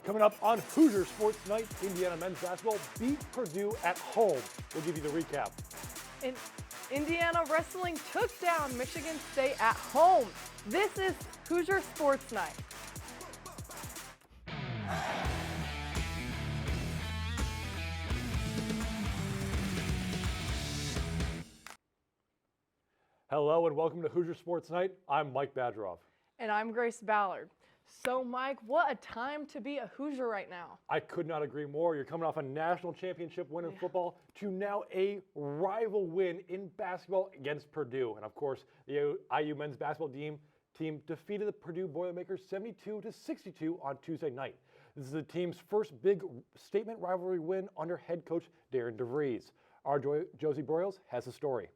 Coming up on Hoosier Sports Night, Indiana men's basketball beat Purdue at home. We'll give you the recap. Indiana wrestling took down Michigan State at home. This is Hoosier Sports Night. Hello and welcome to Hoosier Sports Night. I'm Mike Badgeroff. And I'm Grace Ballard. So, Mike, what a time to be a Hoosier right now. I could not agree more. You're coming off a national championship win in football to now a rival win in basketball against Purdue. And, of course, the IU men's basketball team defeated the Purdue Boilermakers 72-62 on Tuesday night. This is the team's first big statement rivalry win under head coach Darren DeVries. Our Josie Broyles has the story.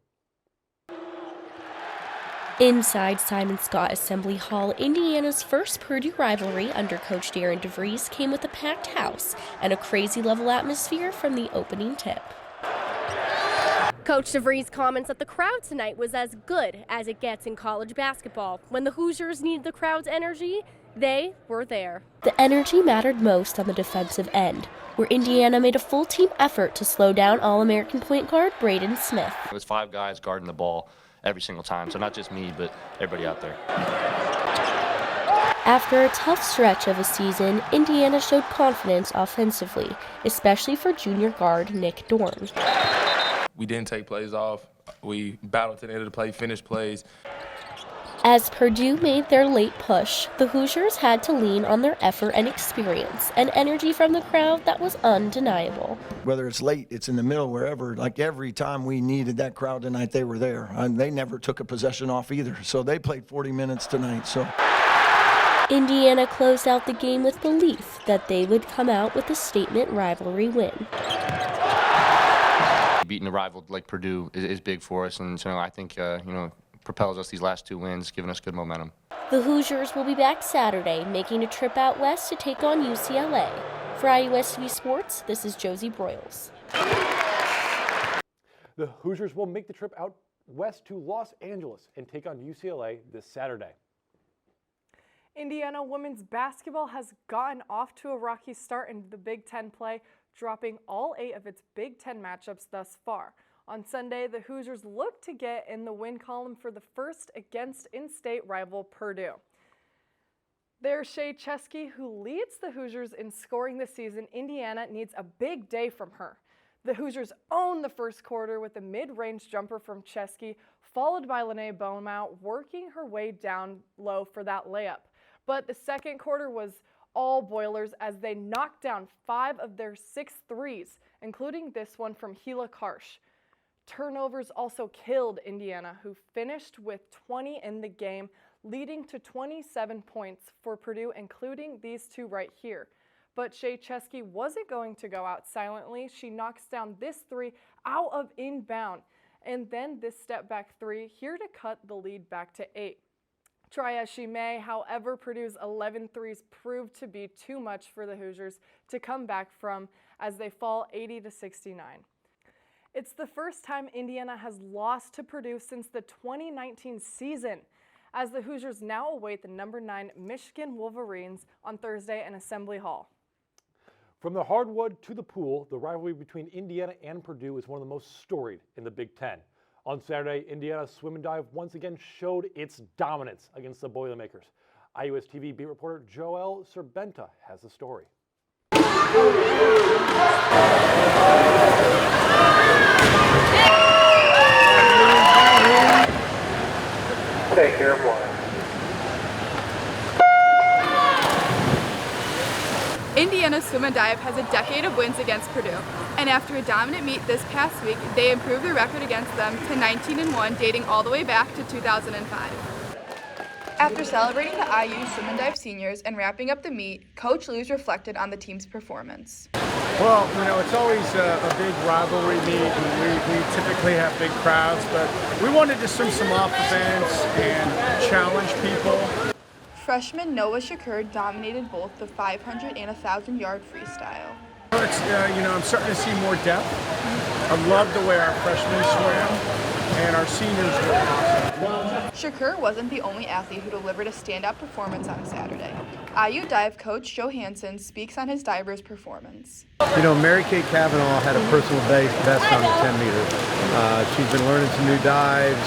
Inside Simon Scott Assembly Hall, Indiana's first Purdue rivalry under Coach Darren DeVries came with a packed house and a crazy-level atmosphere from the opening tip. Coach DeVries comments that the crowd tonight was as good as it gets in college basketball. When the Hoosiers needed the crowd's energy, they were there. The energy mattered most on the defensive end, where Indiana made a full-team effort to slow down All-American point guard Braden Smith. It was 5 guys guarding the ball every single time, so not just me, but everybody out there. After a tough stretch of a season, Indiana showed confidence offensively, especially for junior guard Nick Dorn. We didn't take plays off. We battled to the end of the play, finished plays. As Purdue made their late push, the Hoosiers had to lean on their effort and experience, and energy from the crowd that was undeniable. Whether it's late, it's in the middle, wherever, like every time we needed that crowd tonight, they were there. And they never took a possession off either, so they played 40 minutes tonight. So Indiana closed out the game with belief that they would come out with a statement rivalry win. Beating a rival like Purdue is big for us, and so I think, propels us these last 2 wins, giving us good momentum. The Hoosiers will be back Saturday, making a trip out west to take on UCLA. For IUSTV Sports, this is Josie Broyles. The Hoosiers will make the trip out west to Los Angeles and take on UCLA this Saturday. Indiana women's basketball has gotten off to a rocky start in the Big Ten play, dropping all 8 of its Big Ten matchups thus far. On Sunday, the Hoosiers look to get in the win column for the first against in-state rival Purdue. There's Shea Chesky, who leads the Hoosiers in scoring this season. Indiana needs a big day from her. The Hoosiers own the first quarter with a mid-range jumper from Chesky, followed by Lene Beaumont working her way down low for that layup. But the second quarter was all Boilers as they knocked down 5 of their 6 threes, including this one from Gila Karsh. Turnovers also killed Indiana, who finished with 20 in the game, leading to 27 points for Purdue, including these 2 right here. But Shea Chesky wasn't going to go out silently. She knocks down this 3 out of inbound, and then this step-back 3 here to cut the lead back to 8. Try as she may, however, Purdue's 11 threes proved to be too much for the Hoosiers to come back from as they fall 80-69. It's the first time Indiana has lost to Purdue since the 2019 season, as the Hoosiers now await the number 9 Michigan Wolverines on Thursday in Assembly Hall. From the hardwood to the pool, the rivalry between Indiana and Purdue is one of the most storied in the Big Ten. On Saturday, Indiana's swim and dive once again showed its dominance against the Boilermakers. IUSTV beat reporter Joelle Serbenta has the story. Take care of one. Indiana's swim and dive has a decade of wins against Purdue, and after a dominant meet this past week, they improved their record against them to 19-1, dating all the way back to 2005. After celebrating the IU swim and dive seniors and wrapping up the meet, Coach Lewis reflected on the team's performance. Well, it's always a big rivalry meet, and we typically have big crowds, but we wanted to swing some offense and challenge people. Freshman Noah Shakur dominated both the 500 and 1,000-yard freestyle. I'm starting to see more depth. I love the way our freshmen swam, and our seniors were awesome. Shakur wasn't the only athlete who delivered a standout performance on Saturday. IU dive coach Joe Hansen speaks on his divers' performance. You know, Mary Kate Cavanaugh had a personal best on the 10 meter. She's been learning some new dives.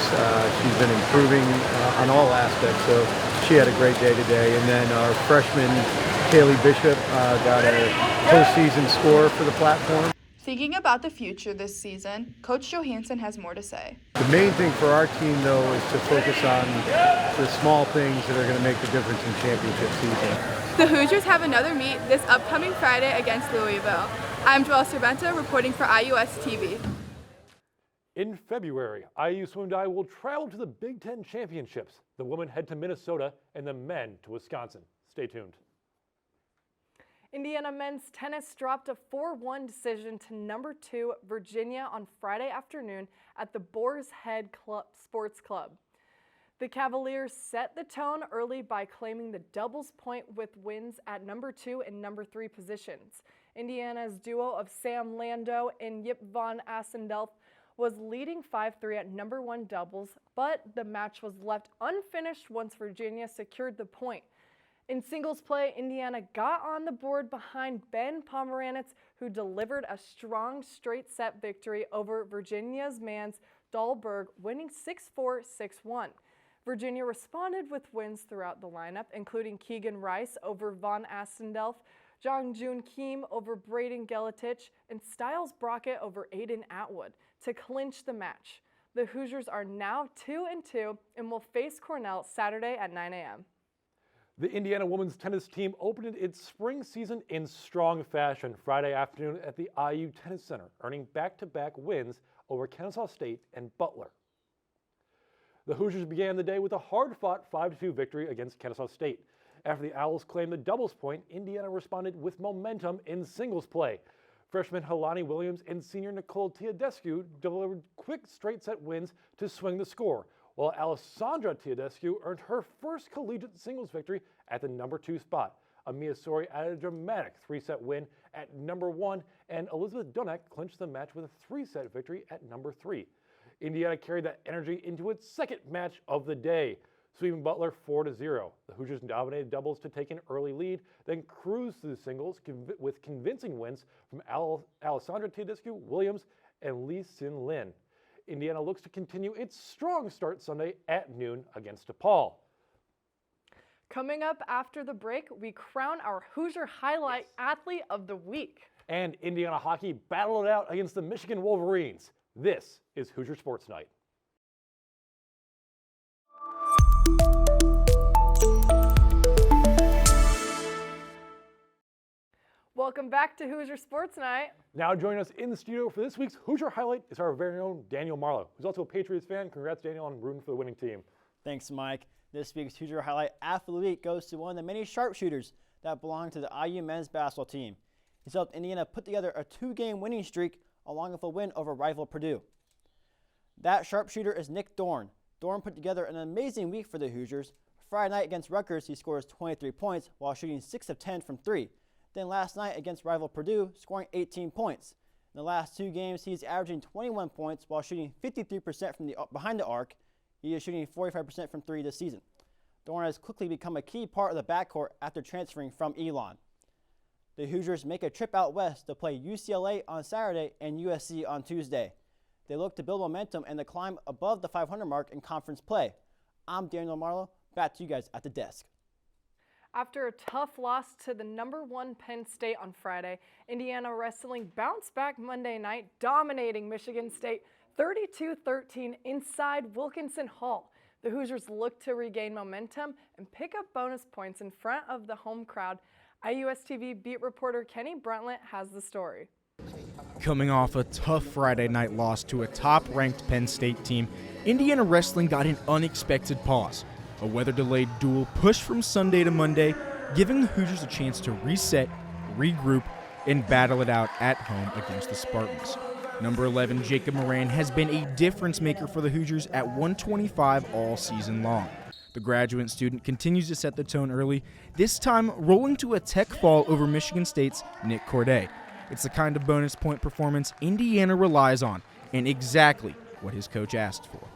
She's been improving on all aspects. So she had a great day today. And then our freshman, Kaylee Bishop, got a postseason score for the platform. Thinking about the future this season, Coach Joe Hansen has more to say. The main thing for our team, though, is to focus on the small things that are going to make the difference in championship season. The Hoosiers have another meet this upcoming Friday against Louisville. I'm Joelle Cerventa reporting for IUSTV. In February, IU Swim Dive will travel to the Big Ten Championships. The women head to Minnesota and the men to Wisconsin. Stay tuned. Indiana men's tennis dropped a 4-1 decision to number 2 Virginia on Friday afternoon at the Boar's Head Sports Club. The Cavaliers set the tone early by claiming the doubles point with wins at number 2 and number 3 positions. Indiana's duo of Sam Lando and Yip von Assendelf was leading 5-3 at number 1 doubles, but the match was left unfinished once Virginia secured the point. In singles play, Indiana got on the board behind Ben Pomeranitz, who delivered a strong straight-set victory over Virginia's Mans Dahlberg, winning 6-4, 6-1. Virginia responded with wins throughout the lineup, including Keegan Rice over Von Assendelf, Jong-Jun Kim over Braden Geletich, and Styles Brockett over Aiden Atwood to clinch the match. The Hoosiers are now 2-2 and will face Cornell Saturday at 9 a.m. The Indiana women's tennis team opened its spring season in strong fashion Friday afternoon at the IU Tennis Center, earning back-to-back wins over Kennesaw State and Butler. The Hoosiers began the day with a hard-fought 5-2 victory against Kennesaw State. After the Owls claimed the doubles point, Indiana responded with momentum in singles play. Freshman Helani Williams and senior Nicole Teodescu delivered quick straight-set wins to swing the score, while Alessandra Teodescu earned her first collegiate singles victory at the number 2 spot. Amia Sori added a dramatic 3-set win at number 1, and Elizabeth Dunek clinched the match with a 3-set victory at number 3. Indiana carried that energy into its second match of the day, sweeping Butler 4-0. The Hoosiers dominated doubles to take an early lead, then cruised through the singles with convincing wins from Alessandra Teodescu, Williams, and Lee Sin Lin. Indiana looks to continue its strong start Sunday at noon against DePaul. Coming up after the break, we crown our Hoosier Highlight Athlete of the Week. And Indiana hockey battled it out against the Michigan Wolverines. This is Hoosier Sports Night. Welcome back to Hoosier Sports Night. Now joining us in the studio for this week's Hoosier Highlight is our very own Daniel Marlowe, who's also a Patriots fan. Congrats, Daniel, on rooting for the winning team. Thanks, Mike. This week's Hoosier Highlight Athlete of the Week goes to one of the many sharpshooters that belong to the IU men's basketball team. He's helped Indiana put together a 2-game winning streak along with a win over rival Purdue. That sharpshooter is Nick Dorn. Dorn put together an amazing week for the Hoosiers. Friday night against Rutgers, he scores 23 points while shooting 6 of 10 from 3. Then last night against rival Purdue, scoring 18 points. In the last 2 games, he's averaging 21 points while shooting 53% from behind the arc. He is shooting 45% from 3 this season. Dorn has quickly become a key part of the backcourt after transferring from Elon. The Hoosiers make a trip out west to play UCLA on Saturday and USC on Tuesday. They look to build momentum and to climb above the 500 mark in conference play. I'm Daniel Marlowe. Back to you guys at the desk. After a tough loss to the number 1 Penn State on Friday, Indiana wrestling bounced back Monday night, dominating Michigan State 32-13 inside Wilkinson Hall. The Hoosiers look to regain momentum and pick up bonus points in front of the home crowd. IUSTV beat reporter Kenny Bruntlett has the story. Coming off a tough Friday night loss to a top-ranked Penn State team, Indiana wrestling got an unexpected pause. A weather-delayed duel pushed from Sunday to Monday, giving the Hoosiers a chance to reset, regroup, and battle it out at home against the Spartans. Number 11, Jacob Moran, has been a difference maker for the Hoosiers at 125 all season long. The graduate student continues to set the tone early, this time rolling to a tech fall over Michigan State's Nick Corday. It's the kind of bonus point performance Indiana relies on, and exactly what his coach asked for.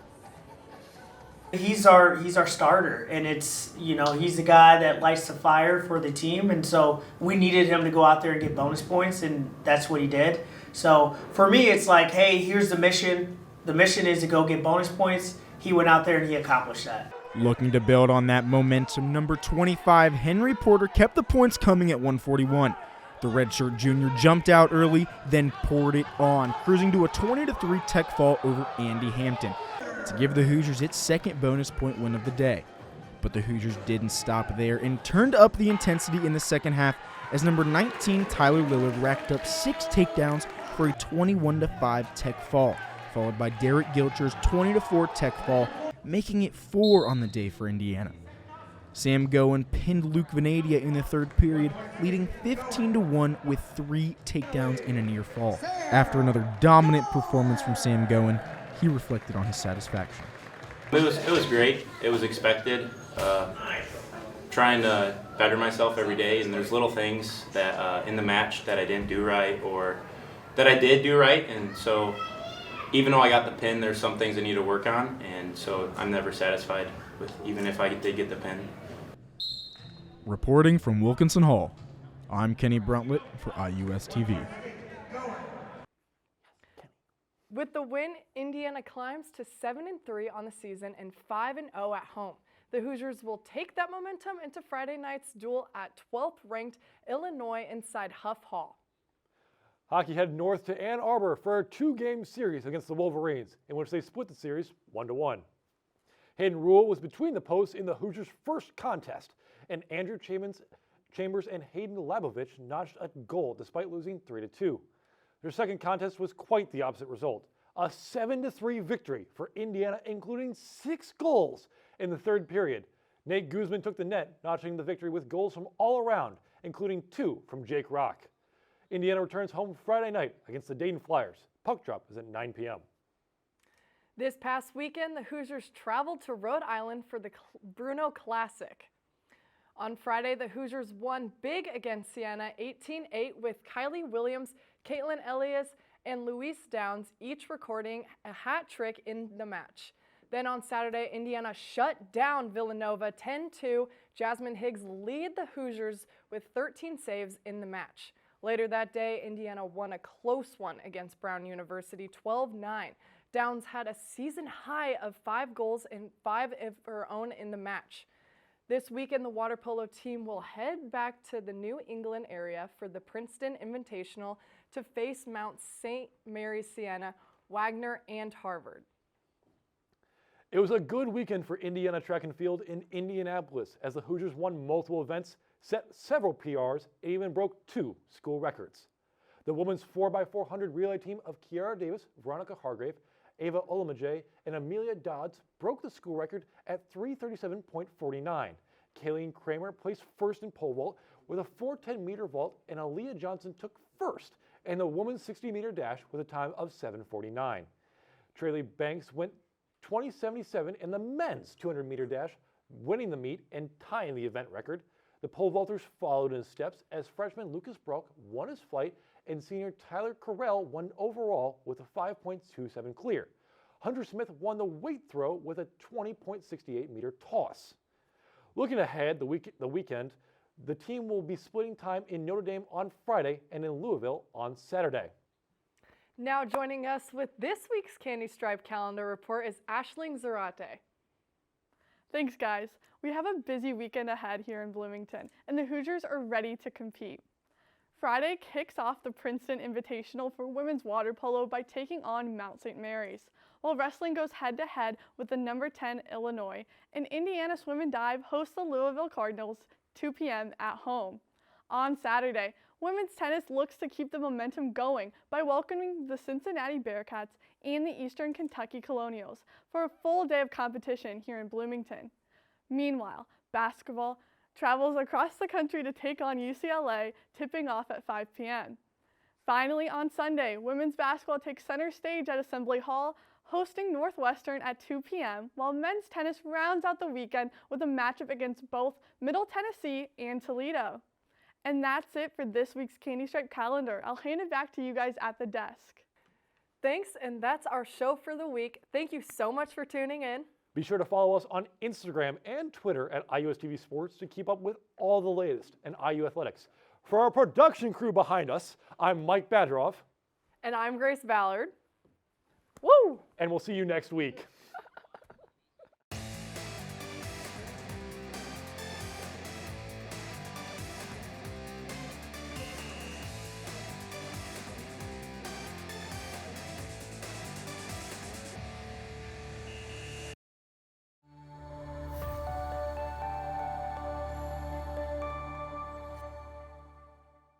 He's our starter, and it's, he's the guy that lights the fire for the team, and so we needed him to go out there and get bonus points, and that's what he did. So for me, it's like, hey, here's the mission. The mission is to go get bonus points. He went out there and he accomplished that. Looking to build on that momentum, number 25, Henry Porter, kept the points coming at 141. The redshirt junior jumped out early, then poured it on, cruising to a 20-3 tech fall over Andy Hampton to give the Hoosiers its second bonus point win of the day. But the Hoosiers didn't stop there and turned up the intensity in the second half as number 19, Tyler Lillard, racked up 6 takedowns for a 21-5 tech fall, followed by Derek Gilcher's 20-4 tech fall, making it 4 on the day for Indiana. Sam Goen pinned Luke Venadia in the third period, leading 15-1 with 3 takedowns and a near fall. After another dominant performance from Sam Goen, he reflected on his satisfaction. It was great. It was expected. Trying to better myself every day, and there's little things that in the match that I didn't do right or that I did do right, and so even though I got the pin, there's some things I need to work on, and so I'm never satisfied with even if I did get the pin. Reporting from Wilkinson Hall, I'm Kenny Bruntlett for IUSTV. With the win, Indiana climbs to 7-3 on the season and 5-0 at home. The Hoosiers will take that momentum into Friday night's duel at 12th-ranked Illinois inside Huff Hall. Hockey head north to Ann Arbor for a 2-game series against the Wolverines, in which they split the series 1-1. Hayden Rule was between the posts in the Hoosiers' first contest, and Andrew Chambers and Hayden Labovich notched a goal despite losing 3-2. Their second contest was quite the opposite result, a 7-3 victory for Indiana, including 6 goals in the third period. Nate Guzman took the net, notching the victory with goals from all around, including 2 from Jake Rock. Indiana returns home Friday night against the Dayton Flyers. Puck drop is at 9 p.m. This past weekend, the Hoosiers traveled to Rhode Island for the Bruno Classic. On Friday, the Hoosiers won big against Siena 18-8 with Kylie Williams, Caitlin Elias, and Louise Downs each recording a hat trick in the match. Then on Saturday, Indiana shut down Villanova 10-2. Jasmine Higgs lead the Hoosiers with 13 saves in the match. Later that day, Indiana won a close one against Brown University 12-9. Downs had a season high of 5 goals and 5 of her own in the match. This weekend, the water polo team will head back to the New England area for the Princeton Invitational to face Mount St. Mary Siena, Wagner, and Harvard. It was a good weekend for Indiana track and field in Indianapolis as the Hoosiers won multiple events, set several PRs, and even broke 2 school records. The women's 4x400 relay team of Kiara Davis, Veronica Hargrave, Ava Olamaje, and Amelia Dodds broke the school record at 3:37.49. Kayleen Kramer placed first in pole vault with a 410-meter vault, and Aaliyah Johnson took first in the women's 60-meter dash with a time of 7:49. Traley Banks went 20:77 in the men's 200-meter dash, winning the meet and tying the event record. The pole vaulters followed in his steps as freshman Lucas Brock won his flight and senior Tyler Carell won overall with a 5.27 clear. Hunter Smith won the weight throw with a 20.68-meter toss. Looking ahead the weekend, the team will be splitting time in Notre Dame on Friday and in Louisville on Saturday. Now joining us with this week's Candy Stripe calendar report is Aisling Zarate. Thanks, guys. We have a busy weekend ahead here in Bloomington, and the Hoosiers are ready to compete. Friday kicks off the Princeton Invitational for women's water polo by taking on Mount St. Mary's, while wrestling goes head-to-head with the number 10 Illinois, and Indiana Swim and Dive hosts the Louisville Cardinals 2 p.m. at home. On Saturday, women's tennis looks to keep the momentum going by welcoming the Cincinnati Bearcats and the Eastern Kentucky Colonials for a full day of competition here in Bloomington. Meanwhile, basketball travels across the country to take on UCLA, tipping off at 5 p.m. Finally, on Sunday, women's basketball takes center stage at Assembly Hall, hosting Northwestern at 2 p.m., while men's tennis rounds out the weekend with a matchup against both Middle Tennessee and Toledo. And that's it for this week's Candy Stripe calendar. I'll hand it back to you guys at the desk. Thanks, and that's our show for the week. Thank you so much for tuning in. Be sure to follow us on Instagram and Twitter at IUSTV Sports to keep up with all the latest in IU athletics. For our production crew behind us, I'm Mike Badroff. And I'm Grace Ballard. Woo! And we'll see you next week.